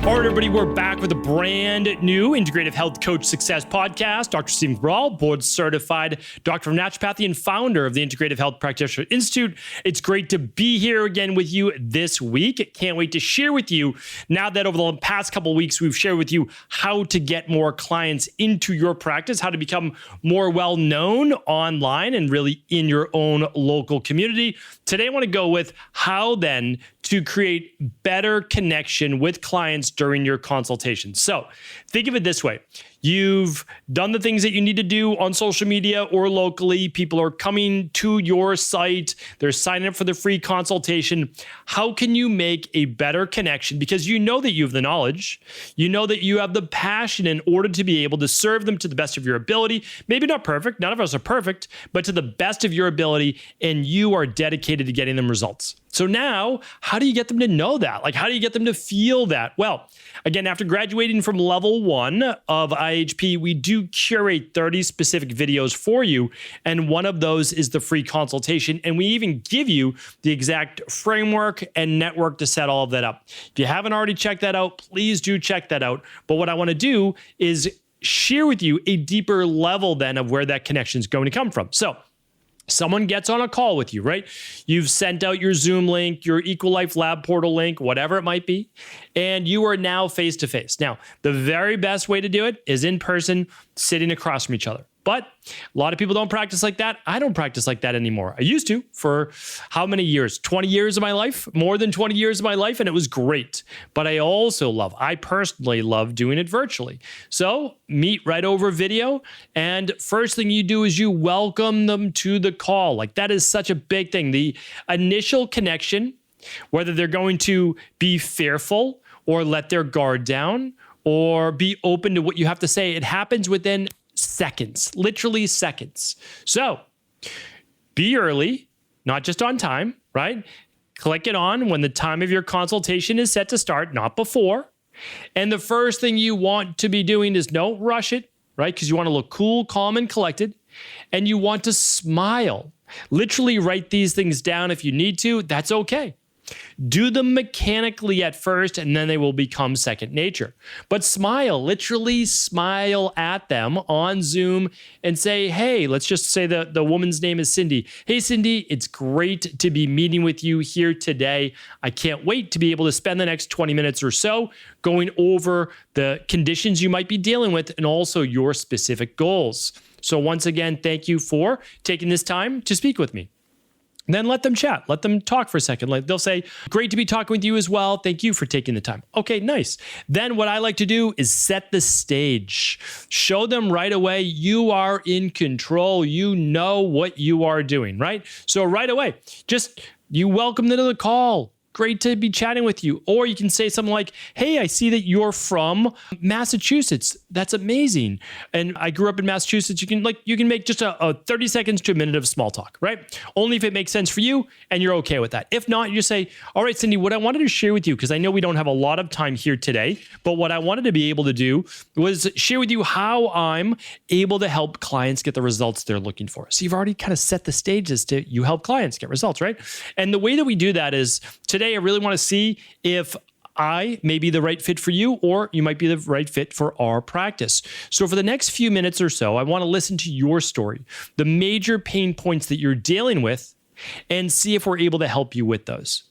All right, everybody, we're back with a brand new Integrative Health Coach Success Podcast. Dr. Stephen Cabral, board certified doctor of naturopathy and founder of the Integrative Health Practitioner Institute. It's great to be here again with you this week. Can't wait to share with you, now that over the past couple of weeks, we've shared with you how to get more clients into your practice, how to become more well-known online and really in your own local community. Today, I want to go with how then to create better connection with clients during your consultation. So think of it this way. You've done the things that you need to do on social media or locally. People are coming to your site. They're signing up for the free consultation. How can you make a better connection? Because you know that you have the knowledge. You know that you have the passion in order to be able to serve them to the best of your ability. Maybe not perfect. None of us are perfect, but to the best of your ability. And you are dedicated to getting them results. So now, how do you get them to know that? Like, how do you get them to feel that? Well, again, after graduating from level 1 of IHP, we do curate 30 specific videos for you. And one of those is the free consultation. And we even give you the exact framework and network to set all of that up. If you haven't already checked that out, please do check that out. But what I want to do is share with you a deeper level then of where that connection is going to come from. So someone gets on a call with you, right? You've sent out your Zoom link, your Equal Life Lab portal link, whatever it might be, and you are now face-to-face. Now, the very best way to do it is in person, sitting across from each other. But a lot of people don't practice like that. I don't practice like that anymore. I used to for how many years? 20 years of my life, more than 20 years of my life, and it was great. But I personally love doing it virtually. So meet right over video, and first thing you do is you welcome them to the call. Like, that is such a big thing. The initial connection, whether they're going to be fearful or let their guard down or be open to what you have to say, it happens within seconds, literally seconds. So be early, not just on time, right? Click it on when the time of your consultation is set to start, not before. And the first thing you want to be doing is don't rush it, right? Because you want to look cool, calm, and collected. And you want to smile. Literally write these things down if you need to. That's okay. Do them mechanically at first, and then they will become second nature. But smile, literally smile at them on Zoom and say, hey, let's just say the woman's name is Cindy. Hey, Cindy, it's great to be meeting with you here today. I can't wait to be able to spend the next 20 minutes or so going over the conditions you might be dealing with and also your specific goals. So once again, thank you for taking this time to speak with me. Then let them chat. Let them talk for a second. They'll say, great to be talking with you as well. Thank you for taking the time. Okay, nice. Then what I like to do is set the stage. Show them right away you are in control. You know what you are doing, right? So right away, just you welcome them to the call. Great to be chatting with you. Or you can say something like, hey, I see that you're from Massachusetts. That's amazing. And I grew up in Massachusetts. You can make just a 30 seconds to a minute of small talk, right? Only if it makes sense for you and you're okay with that. If not, you just say, all right, Cindy, what I wanted to share with you, because I know we don't have a lot of time here today, but what I wanted to be able to do was share with you how I'm able to help clients get the results they're looking for. So you've already kind of set the stage as to you help clients get results, right? And the way that we do that is today, I really want to see if I may be the right fit for you, or you might be the right fit for our practice. So for the next few minutes or so, I want to listen to your story, the major pain points that you're dealing with, and see if we're able to help you with those.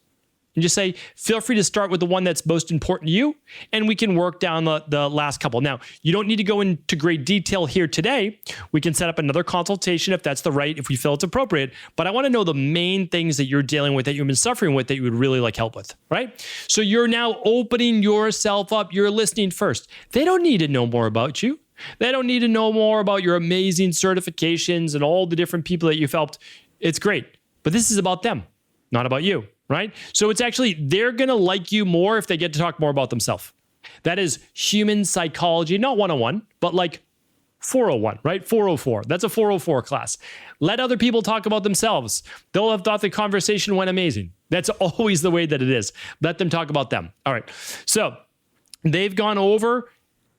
And just say, feel free to start with the one that's most important to you, and we can work down the last couple. Now, you don't need to go into great detail here today. We can set up another consultation if that's if we feel it's appropriate. But I want to know the main things that you're dealing with, that you've been suffering with, that you would really like help with, right? So you're now opening yourself up. You're listening first. They don't need to know more about you. They don't need to know more about your amazing certifications and all the different people that you've helped. It's great. But this is about them, not about you. Right? So it's actually, they're going to like you more if they get to talk more about themselves. That is human psychology, not 101, but like 401, right? 404. That's a 404 class. Let other people talk about themselves. They'll have thought the conversation went amazing. That's always the way that it is. Let them talk about them. All right. So they've gone over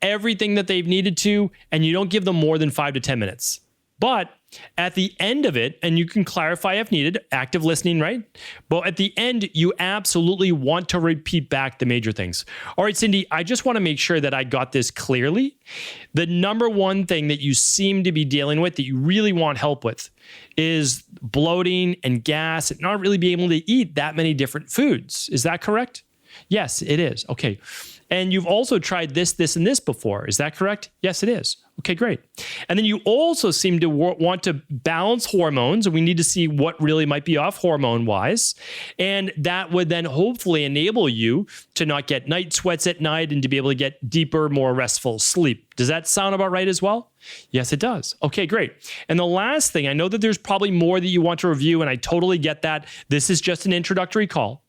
everything that they've needed to, and you don't give them more than 5 to 10 minutes. But at the end of it, and you can clarify if needed, active listening, right? But at the end, you absolutely want to repeat back the major things. All right, Cindy, I just want to make sure that I got this clearly. The number one thing that you seem to be dealing with that you really want help with is bloating and gas and not really being able to eat that many different foods. Is that correct? Yes, it is. Okay. And you've also tried this, this, and this before. Is that correct? Yes, it is. Okay, great. And then you also seem to want to balance hormones, and we need to see what really might be off hormone-wise. And that would then hopefully enable you to not get night sweats at night and to be able to get deeper, more restful sleep. Does that sound about right as well? Yes, it does. Okay, great. And the last thing, I know that there's probably more that you want to review, and I totally get that. This is just an introductory call.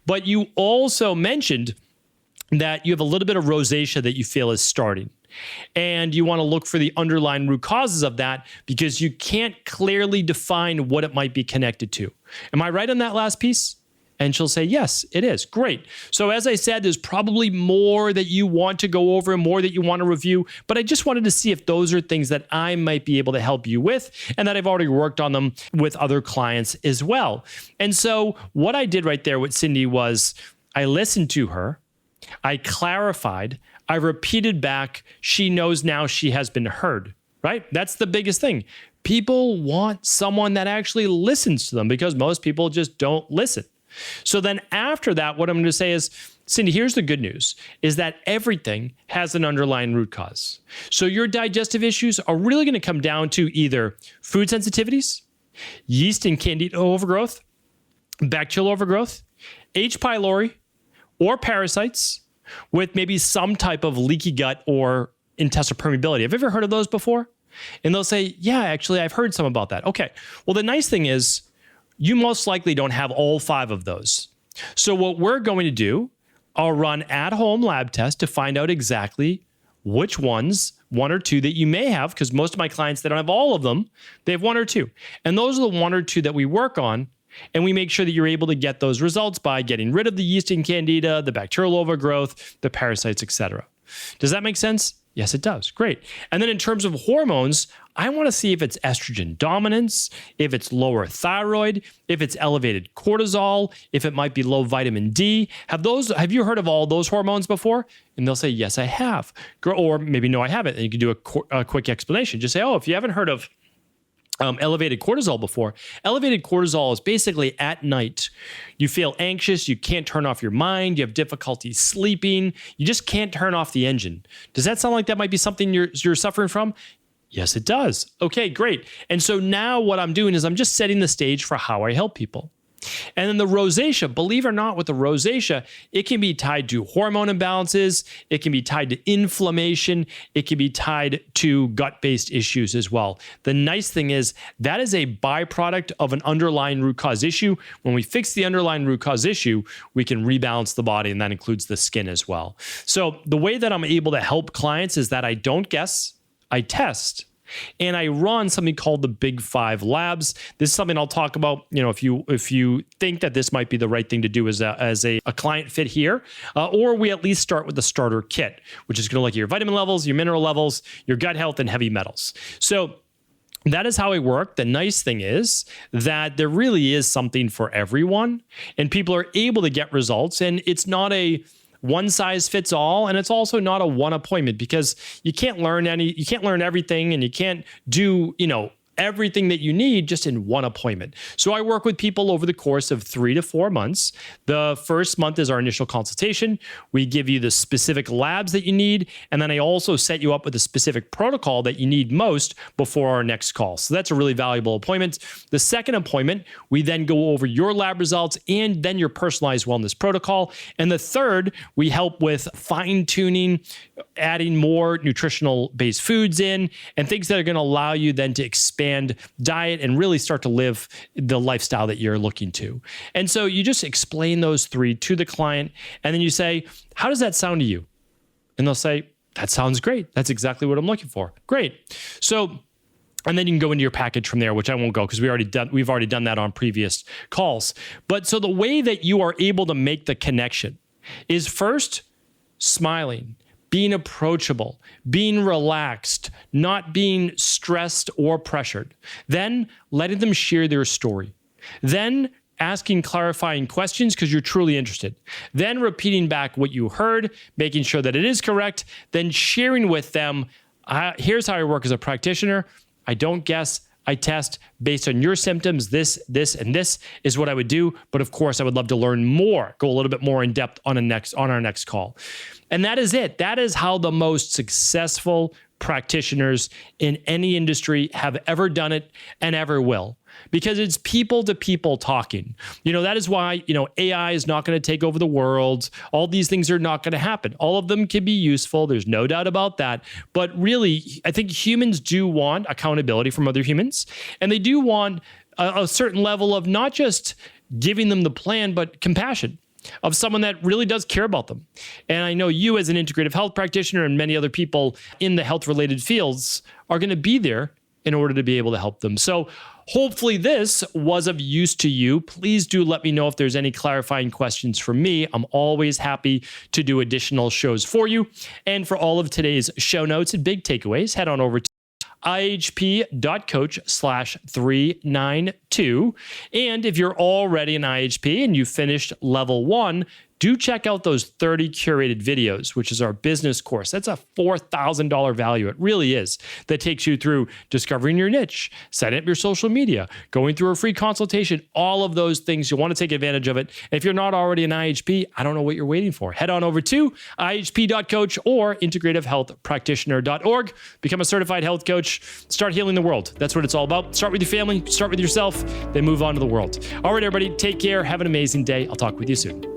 But you also mentioned that you have a little bit of rosacea that you feel is starting. And you want to look for the underlying root causes of that because you can't clearly define what it might be connected to. Am I right on that last piece? And she'll say, yes, it is. Great. So as I said, there's probably more that you want to go over and more that you want to review, but I just wanted to see if those are things that I might be able to help you with and that I've already worked on them with other clients as well. And so what I did right there with Cindy was I listened to her, I clarified, I repeated back, she knows now she has been heard, right? That's the biggest thing. People want someone that actually listens to them because most people just don't listen. So then after that, what I'm going to say is, Cindy, here's the good news, is that everything has an underlying root cause. So your digestive issues are really going to come down to either food sensitivities, yeast and candida overgrowth, bacterial overgrowth, H. pylori, or parasites with maybe some type of leaky gut or intestinal permeability. Have you ever heard of those before? And they'll say, yeah, actually, I've heard some about that. Okay. Well, the nice thing is you most likely don't have all 5 of those. So what we're going to do, I'll run at-home lab tests to find out exactly which ones, 1 or 2 that you may have, because most of my clients, they don't have all of them. They have 1 or 2. And those are the 1 or 2 that we work on. And we make sure that you're able to get those results by getting rid of the yeast and candida, the bacterial overgrowth, the parasites, etc. Does that make sense? Yes, it does. Great. And then in terms of hormones, I want to see if it's estrogen dominance, if it's lower thyroid, if it's elevated cortisol, if it might be low vitamin D. Have you heard of all those hormones before? And they'll say, yes, I have. Or maybe, no, I haven't. And you can do a quick explanation. Just say, oh, if you haven't heard of elevated cortisol before. Elevated cortisol is basically at night. You feel anxious. You can't turn off your mind. You have difficulty sleeping. You just can't turn off the engine. Does that sound like that might be something you're suffering from? Yes, it does. Okay, great. And so now what I'm doing is I'm just setting the stage for how I help people. And then the rosacea, believe it or not, with the rosacea, it can be tied to hormone imbalances. It can be tied to inflammation. It can be tied to gut-based issues as well. The nice thing is that is a byproduct of an underlying root cause issue. When we fix the underlying root cause issue, we can rebalance the body, and that includes the skin as well. So the way that I'm able to help clients is that I don't guess, I test. And I run something called the Big 5 Labs. This is something I'll talk about. If you think that this might be the right thing to do as a client fit here, or we at least start with the starter kit, which is going to look at your vitamin levels, your mineral levels, your gut health, and heavy metals. So that is how I work. The nice thing is that there really is something for everyone, and people are able to get results. And it's not a one size fits all. And it's also not a one appointment because you can't learn everything, and you can't do, everything that you need just in one appointment. So I work with people over the course of 3 to 4 months. The first month is our initial consultation. We give you the specific labs that you need. And then I also set you up with a specific protocol that you need most before our next call. So that's a really valuable appointment. The second appointment, we then go over your lab results and then your personalized wellness protocol. And the third, we help with fine-tuning, adding more nutritional based foods in and things that are going to allow you then to expand diet and really start to live the lifestyle that you're looking to. And so you just explain those 3 to the client, and then you say, how does that sound to you? And they'll say, that sounds great. That's exactly what I'm looking for. Great. So, and then you can go into your package from there, which I won't go because we've already done that on previous calls. But so the way that you are able to make the connection is first smiling, being approachable, being relaxed, not being stressed or pressured. Then letting them share their story. Then asking clarifying questions because you're truly interested. Then repeating back what you heard, making sure that it is correct. Then sharing with them, here's how I work as a practitioner. I don't guess. I test based on your symptoms. This, and this is what I would do. But of course, I would love to learn more, go a little bit more in depth on our next call. And that is it. That is how the most successful practitioners in any industry have ever done it and ever will. Because it's people to people talking. That is why, AI is not going to take over the world. All these things are not going to happen. All of them can be useful. There's no doubt about that. But really, I think humans do want accountability from other humans. And they do want a certain level of not just giving them the plan, but compassion of someone that really does care about them. And I know you as an integrative health practitioner and many other people in the health-related fields are going to be there in order to be able to help them. So hopefully this was of use to you. Please do let me know if there's any clarifying questions for me. I'm always happy to do additional shows for you. And for all of today's show notes and big takeaways, head on over to ihp.coach/392. And if you're already an IHP and you finished level 1, do check out those 30 curated videos, which is our business course. That's a $4,000 value. It really is. That takes you through discovering your niche, setting up your social media, going through a free consultation, all of those things. You want to take advantage of it. If you're not already an IHP, I don't know what you're waiting for. Head on over to ihp.coach or integrativehealthpractitioner.org. Become a certified health coach. Start healing the world. That's what it's all about. Start with your family, start with yourself, then move on to the world. All right, everybody, take care. Have an amazing day. I'll talk with you soon.